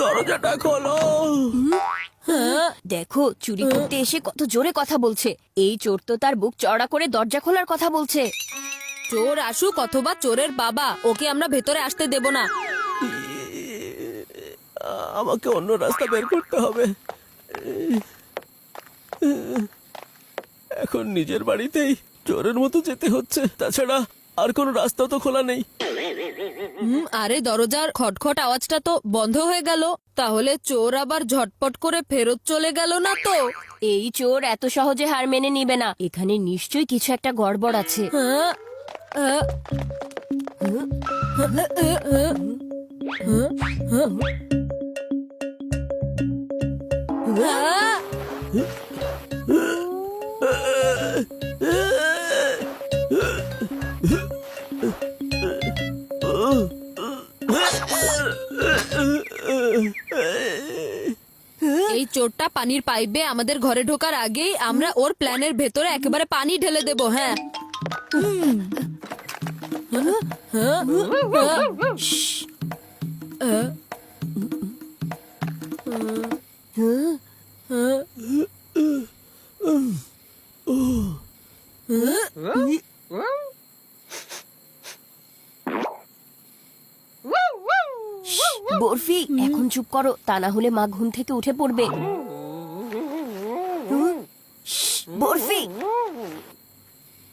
দরজাটা খোলো। দেখো চুরি করতে এসে কত জোরে কথা বলছে। এই চোর তো তার বুক চওড়া করে দরজা খোলার কথা বলছে। চোর আসুক অথবা চোরের বাবা, ওকে আমরা ভেতরে আসতে দেব না। আমাকে অন্য রাস্তা বের করতে হবে। এখন নিজের বাড়িতেই চোরের মতো যেতে হচ্ছে, তাছাড়া আর কোনো রাস্তা তো খোলা নেই। আরে দরজার খটখট আওয়াজটা তো বন্ধ হয়ে গেল, তাহলে চোর আবার ঝটপট করে ফেরত চলে গেল না তো? এই চোর এত সহজে হার মেনে নিবে না, এখানে নিশ্চয়ই কিছু একটা গড়বড় আছে। হ্যাঁ, আহ, আহ, এই চোরটা পানির পাইপে আমাদের ঘরে ঢোকার আগেই আমরা ওর প্ল্যানের ভেতরে একেবারে পানি ঢেলে দেব। হ্যাঁ, বরফি এখন চুপ করো, তা না হলে মা ঘুম থেকে উঠে পড়বে। বরফি,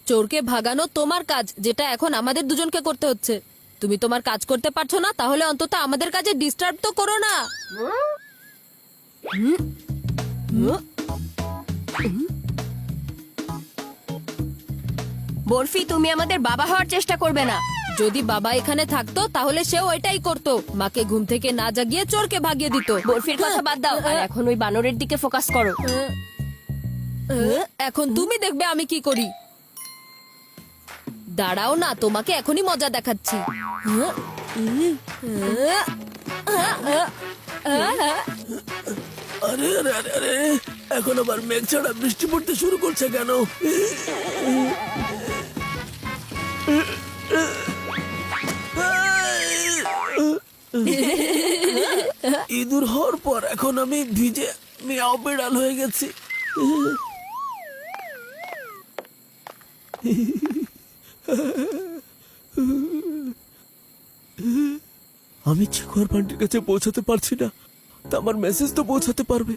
চোরকে ভাগানো তোমার কাজ, যেটা এখন আমাদের দুজনকে করতে হচ্ছে। তুমি তোমার কাজ করতে পারছো না, তাহলে অন্তত আমাদের কাজে ডিস্টার্ব তো করো না। বরফি তুমি আমাদের বাবা হওয়ার চেষ্টা করবে না। যদি বাবা এখানে থাকতো তাহলে সেও এটাই করতো, মাকে ঘুম থেকে না জাগিয়ে চোরকে ভাগিয়ে দিত। বরফির কথা বাদ দাও, আর এখন ওই বানরের দিকে ফোকাস করো। এখন তুমি দেখবে আমি কি করি। দাঁড়াও না, তোমাকে এখনই মজা দেখাচ্ছি। আরে আরে আরে আরে, এখন আবার মেঘ ছাড়া বৃষ্টি পড়তে শুরু করছে কেন? ইঁদুর হওয়ার পর এখন আমি ভিজে মিয়াও বিড়াল হয়ে গেছি। আমি চিকুয়ার পান্ডির কাছে পৌঁছাতে পারছি না, তা আমার মেসেজ তো পৌঁছাতে পারবে।